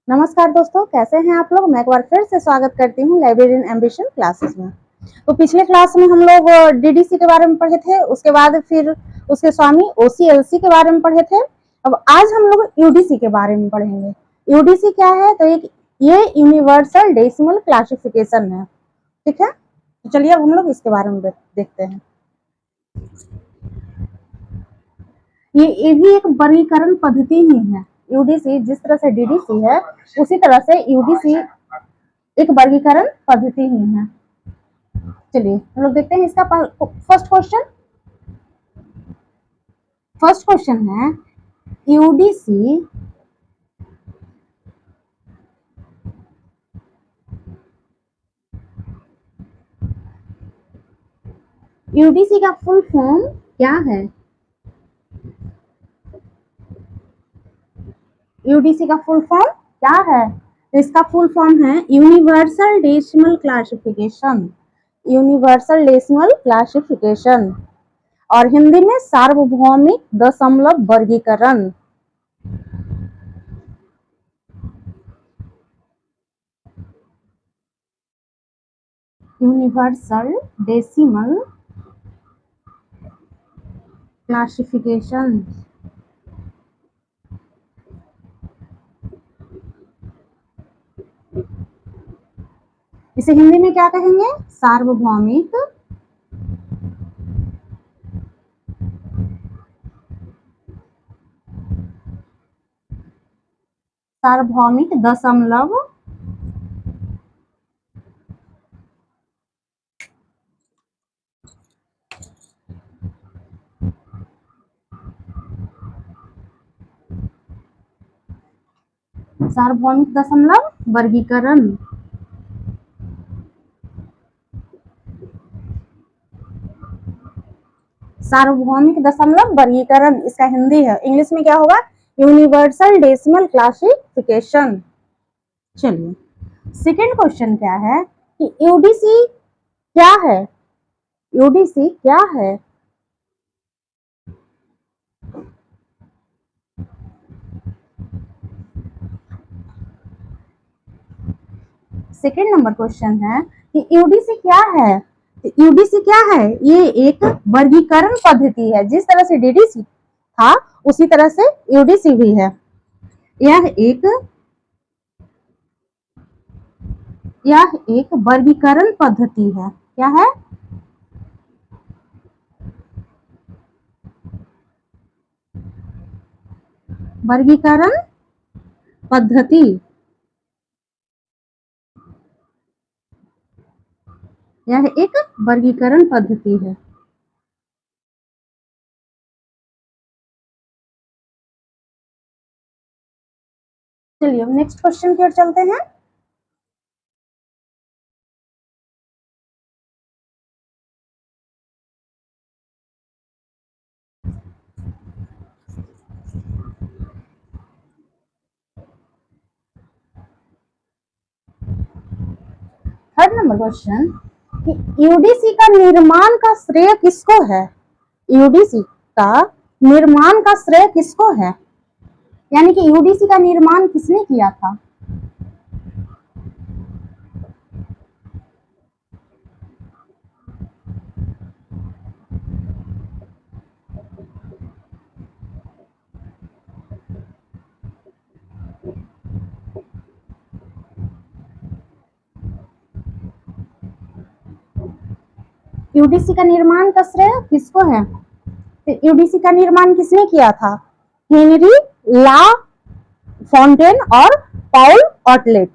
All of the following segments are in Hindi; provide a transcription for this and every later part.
नमस्कार दोस्तों, कैसे हैं आप लोग। मैं एक बार फिर से स्वागत करती हूँ लाइब्रेरियन एम्बिशन क्लासेस में। तो पिछले क्लास में हम लोग डीडीसी के बारे में पढ़े थे, उसके बाद फिर उसके स्वामी ओसीएलसी के बारे में पढ़े थे। अब आज हम लोग यूडीसी के बारे में पढ़ेंगे। यूडीसी क्या है? तो एक ये यूनिवर्सल डेसिमल क्लासिफिकेशन है। ठीक है, तो चलिए अब हम लोग इसके बारे में देखते हैं। ये भी एक वर्गीकरण पद्धति ही है। यूडीसी जिस तरह से डीडीसी है, उसी तरह से यूडीसी एक वर्गीकरण पद्धति ही है। चलिए हम लोग देखते हैं इसका फर्स्ट क्वेश्चन। फर्स्ट क्वेश्चन है यूडीसी यूडीसी का फुल फॉर्म क्या है? यूडीसी का फुल फॉर्म क्या है? तो इसका फुल फॉर्म है universal decimal classification. Universal decimal classification और हिंदी में सार्वभौमिक दशमलव वर्गीकरण। Universal decimal classification. इसे हिंदी में क्या कहेंगे? सार्वभौमिक सार्वभौमिक दशमलव सार्वभौमिक दशमलव वर्गीकरण। सार्वभौमिक दशमलव वर्गीकरण इसका हिंदी है। इंग्लिश में क्या होगा? Universal decimal classification. चलिए सेकेंड क्वेश्चन क्या है कि यूडीसी क्या है? यूडीसी क्या है? सेकेंड नंबर क्वेश्चन है कि यूडीसी क्या है? यूडीसी क्या है? ये एक वर्गीकरण पद्धति है। जिस तरह से डीडीसी था उसी तरह से यूडीसी भी है। यह एक वर्गीकरण पद्धति है। क्या है? वर्गीकरण पद्धति। यह एक वर्गीकरण पद्धति है। चलिए अब नेक्स्ट क्वेश्चन की ओर चलते हैं। थर्ड नंबर क्वेश्चन कि यूडीसी का निर्माण का श्रेय किसको है? यूडीसी का निर्माण का श्रेय किसको है? यानी कि यूडीसी का निर्माण किसने किया था? यूडीसी का निर्माण का श्रेय किसको है? तो यूडीसी का निर्माण किसने किया था? हेनरी ला फॉन्टेन और पॉल ऑटलेट।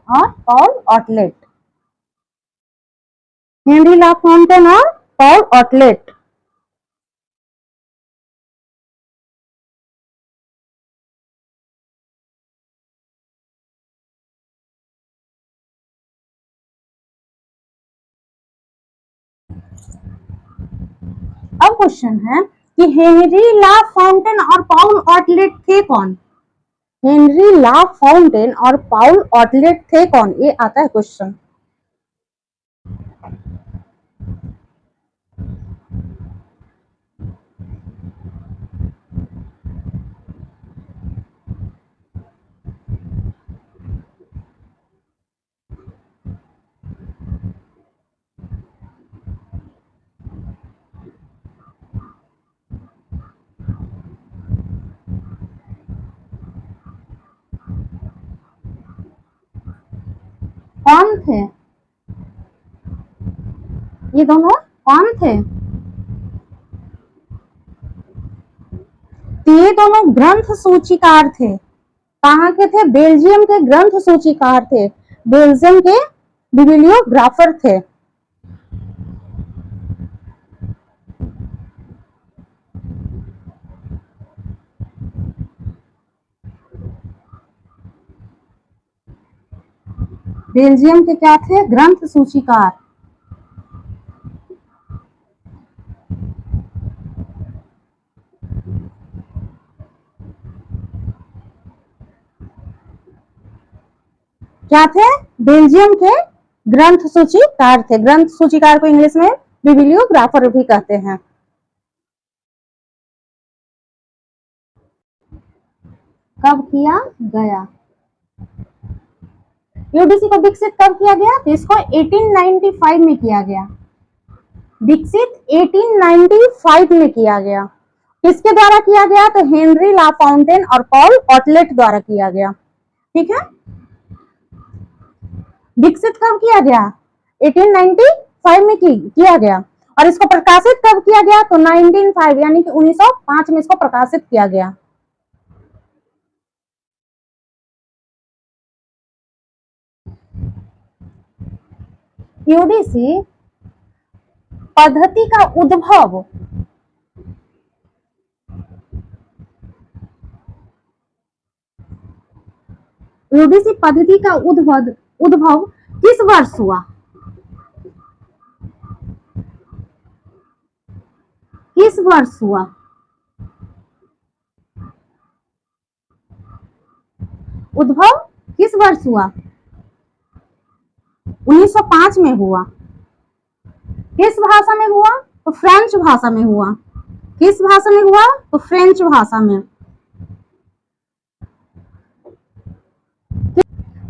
और पॉल ऑटलेट। हेनरी ला फॉन्टेन और पॉल ऑटलेट। क्वेश्चन है कि हेनरी ला फाउंटेन और पाउल ऑटलेट थे कौन? हेनरी ला फाउंटेन और पाउल ऑटलेट थे कौन? ये आता है क्वेश्चन। कौन थे ये दोनों? कौन थे? तो ये दोनों ग्रंथ सूचीकार थे। कहाँ के थे? बेल्जियम के ग्रंथ सूचीकार थे, बेल्जियम के बिब्लियोग्राफर थे। बेल्जियम के क्या थे? ग्रंथ सूचीकार। क्या थे? बेल्जियम के ग्रंथ सूचीकार थे। ग्रंथ सूचीकार को इंग्लिश में बिब्लियोग्राफर भी कहते हैं। कब किया गया? यूडीसी को विकसित कब किया गया? तो इसको 1895 में किया गया। विकसित 1895 में किया गया। किसके द्वारा किया गया? तो हेनरी ला फाउंटेन और पॉल ऑटलेट द्वारा किया गया। ठीक है, विकसित कब किया गया? 1895 में किया गया। और इसको प्रकाशित कब किया गया? तो 1905 यानी कि 1905 में इसको प्रकाशित किया गया। यूडीसी पद्धति का उद्भव यूडीसी पद्धति का उद्भव किस वर्ष हुआ? किस वर्ष हुआ? उद्भव किस वर्ष हुआ? 1905 में हुआ। किस भाषा में हुआ? तो फ्रेंच भाषा में हुआ। किस भाषा में हुआ? तो फ्रेंच भाषा में।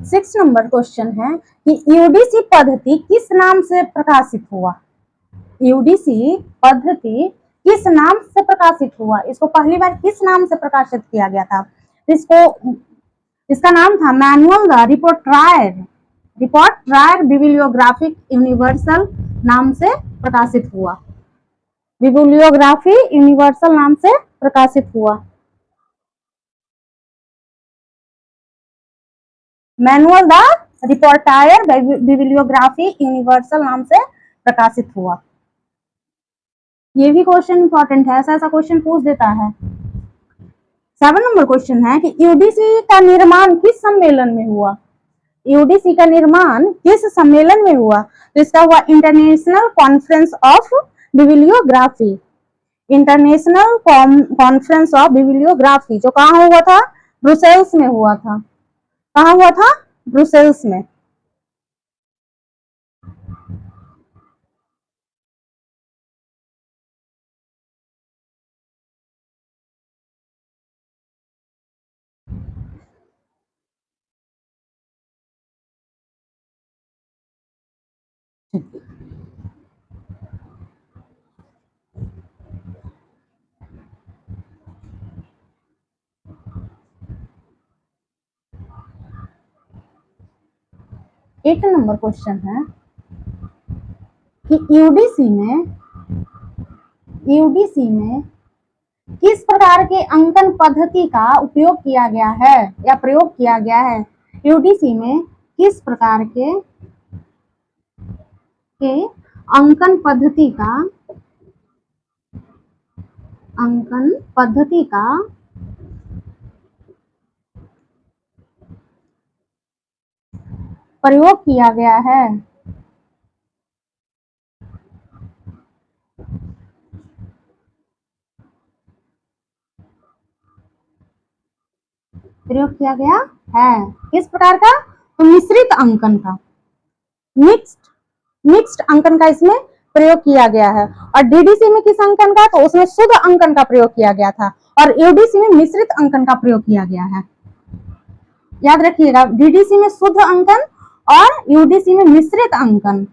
6 नंबर क्वेश्चन है कि यूडीसी पद्धति किस नाम से प्रकाशित हुआ? यूडीसी पद्धति किस नाम से प्रकाशित हुआ? इसको पहली बार किस नाम से प्रकाशित किया गया था? इसका नाम था मैनुअल द रिपोर्टायर बिब्लियोग्राफिक यूनिवर्सल नाम से प्रकाशित हुआ। बिब्लियोग्राफी यूनिवर्सल नाम से प्रकाशित हुआ। मैनुअल द रिपोर्टायर बिब्लियोग्राफी यूनिवर्सल नाम से प्रकाशित हुआ। ये भी क्वेश्चन इंपॉर्टेंट है, ऐसा क्वेश्चन पूछ देता है। 7 नंबर क्वेश्चन है कि यूडीसी का निर्माण किस सम्मेलन में हुआ? यूडीसी का निर्माण किस सम्मेलन में हुआ? तो इसका हुआ international conference of bibliography. International conference of bibliography जो कहाँ हुआ था? ब्रुसेल्स में हुआ था। कहाँ हुआ था? ब्रुसेल्स में। एक नंबर क्वेश्चन है कि यूडीसी में किस प्रकार के अंकन पद्धति का उपयोग किया गया है या प्रयोग किया गया है? यूडीसी में किस प्रकार के अंकन पद्धति का प्रयोग किया गया है? प्रयोग किया गया है। किस प्रकार का? तो मिश्रित अंकन का, मिक्स्ड अंकन का इसमें प्रयोग किया गया है। और डीडीसी में किस अंकन का? तो उसमें शुद्ध अंकन का प्रयोग किया गया था, और यूडीसी में मिश्रित अंकन का प्रयोग किया गया है। याद रखिएगा, डीडीसी में शुद्ध अंकन और यूडीसी में मिश्रित अंकन।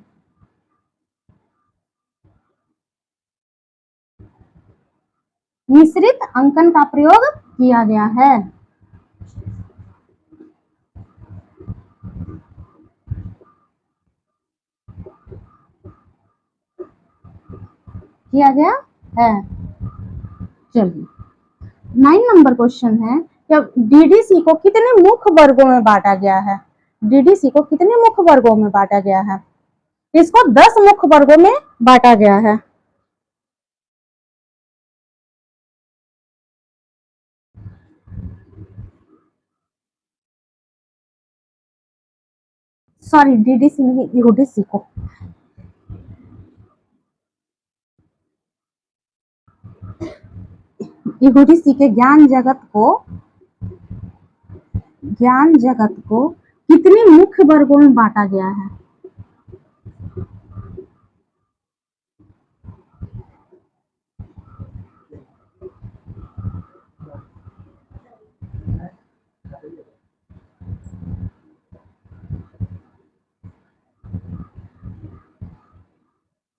मिश्रित अंकन का प्रयोग किया गया है। किया गया है। चलिए 9 नंबर क्वेश्चन है कि डीडीसी को कितने मुख्य वर्गों में बांटा गया है? डीडीसी को कितने मुख्य वर्गों में बांटा गया है? इसको 10 मुख्य वर्गों में बांटा गया है। सॉरी, डीडीसी नहीं, यूडीसी को। यूडीसी के ज्ञान जगत को कितने मुख्य वर्गों में बांटा गया है?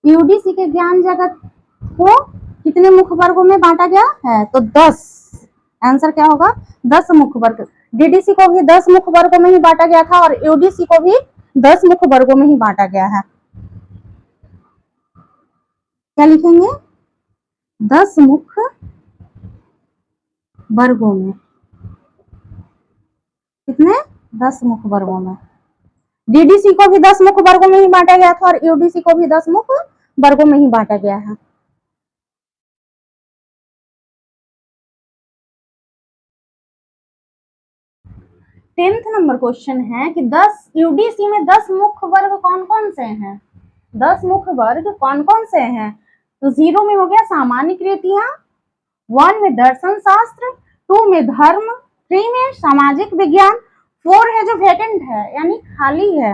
यूडीसी के ज्ञान जगत को कितने मुख्य वर्गों में बांटा गया है? तो 10। आंसर क्या होगा? 10 मुख्य वर्ग। डीडीसी को भी 10 मुख्य वर्गों में ही बांटा गया था, और यूडीसी को भी 10 मुख्य वर्गों में ही बांटा गया है। क्या लिखेंगे? 10 मुख्य वर्गों में। कितने? 10 मुख्य वर्गों में। डीडीसी को भी 10 मुख्य वर्गों में ही बांटा गया था, और यूडीसी को भी 10 मुख्य वर्गों में ही बांटा गया है। टेंथ नंबर क्वेश्चन है कि 10 यूडीसी में 10 मुख्य वर्ग कौन कौन से हैं? 10 मुख्य वर्ग कौन कौन से हैं? तो 0 में हो गया सामान्य कृतियां, 1 में दर्शन शास्त्र, 2 में धर्म, 3 में सामाजिक विज्ञान, 4 है जो वैकेंट है यानी खाली है,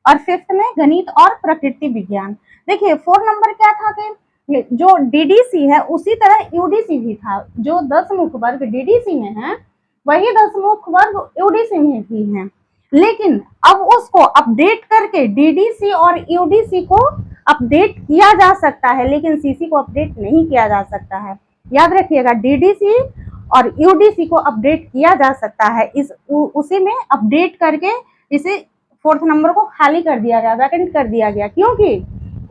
और 5th में गणित और प्रकृति विज्ञान। देखिए 4 नंबर क्या था कि जो डीडीसी है उसी तरह यूडीसी भी था। जो 10 मुख्य वर्ग डीडीसी में है वही 10 मुख्य वर्ग यूडीसी में भी हैं, लेकिन अब उसको अपडेट करके डीडीसी और यूडीसी को अपडेट किया जा सकता है, लेकिन सीसी को अपडेट नहीं किया जा सकता है। याद रखिएगा, डीडीसी और यूडीसी को अपडेट किया जा सकता है, उसी में अपडेट करके इसे 4th नंबर को खाली कर दिया गया, वैकेंट कर दिया गया, क्योंकि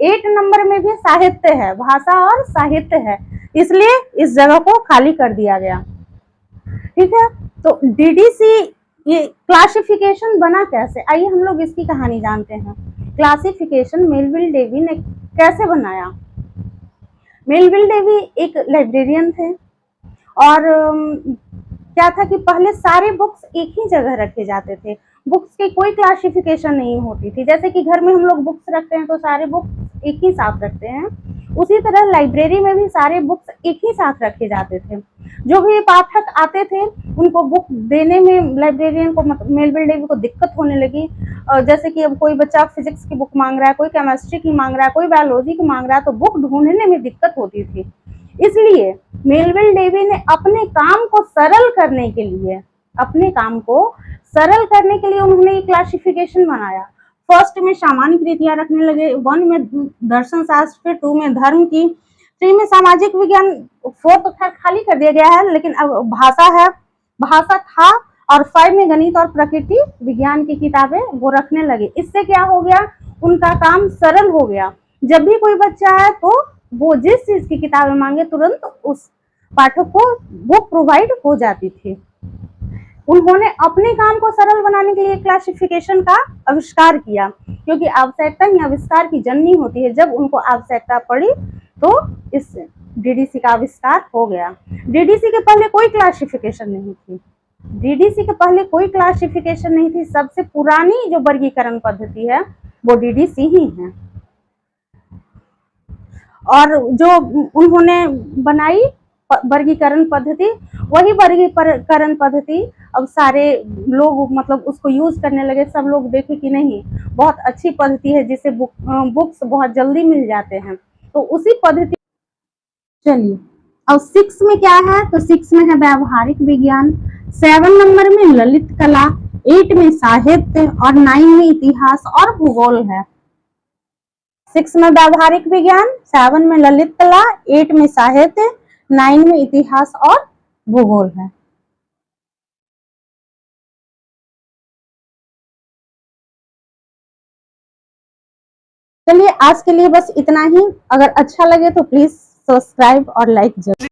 8 नंबर में भी साहित्य है, भाषा और साहित्य है, इसलिए इस जगह को खाली कर दिया गया। ठीक है, तो डीडीसी ये क्लासिफिकेशन बना कैसे? आइए हम लोग इसकी कहानी जानते हैं। क्लासिफिकेशन मेलविल डेवी ने कैसे बनाया? मेलविल डेवी एक लाइब्रेरियन थे, और क्या था कि पहले सारे बुक्स एक ही जगह रखे जाते थे, बुक्स की कोई क्लासिफिकेशन नहीं होती थी। जैसे कि घर में हम लोग बुक्स रखते हैं तो सारे बुक्स एक ही साथ रखते हैं, उसी तरह लाइब्रेरी में भी सारे बुक्स एक ही साथ रखे जाते थे। जो भी पाठक आते थे उनको बुक देने में लाइब्रेरियन को मेलविल डेवी को दिक्कत होने लगी। जैसे कि अब कोई बच्चा फिजिक्स की बुक मांग रहा है, कोई केमिस्ट्री की मांग रहा है, कोई बायोलॉजी की मांग रहा है, तो बुक ढूंढने में दिक्कत होती थी। इसलिए मेलविल डेवी ने अपने काम को सरल करने के लिए उन्होंने क्लासिफिकेशन बनाया। फर्स्ट में सामान्य कृतियां रखने लगे, 1 में दर्शन शास्त्र, फिर 2 में धर्म की, 3 में सामाजिक विज्ञान, 4 तो खैर खाली कर दिया गया है, लेकिन अब भाषा था, और 5 में गणित और प्रकृति विज्ञान की किताबें वो रखने लगे। इससे क्या हो गया? उनका काम सरल हो गया। जब भी कोई बच्चा है तो वो जिस चीज की किताबें मांगे तुरंत उस पाठक को वो प्रोवाइड हो जाती थी। उन्होंने अपने काम को सरल बनाने के लिए क्लासिफिकेशन का आविष्कार किया, क्योंकि आवश्यकता ही आविष्कार की जननी होती है। जब उनको आवश्यकता पड़ी तो इस डीडीसी का आविष्कार हो गया। डीडीसी के पहले कोई क्लासिफिकेशन नहीं थी। सबसे पुरानी जो वर्गीकरण पद्धति है वो डीडीसी ही है, और जो उन्होंने बनाई वर्गीकरण पद्धति, वही वर्गीकरण पद्धति अब सारे लोग मतलब उसको यूज करने लगे, सब लोग देखे कि नहीं बहुत अच्छी पद्धति है, जिससे बुक्स बहुत जल्दी मिल जाते हैं, तो उसी पद्धति। चलिए अब 6 में क्या है, तो 6 में है व्यावहारिक विज्ञान, 7 नंबर में ललित कला, 8 में साहित्य और 9 में इतिहास और भूगोल है। 6 में व्यावहारिक विज्ञान, 7 में ललित कला, 8 में साहित्य, 9 में इतिहास और भूगोल है। चलिए आज के लिए बस इतना ही। अगर अच्छा लगे तो प्लीज सब्सक्राइब और लाइक जरूर।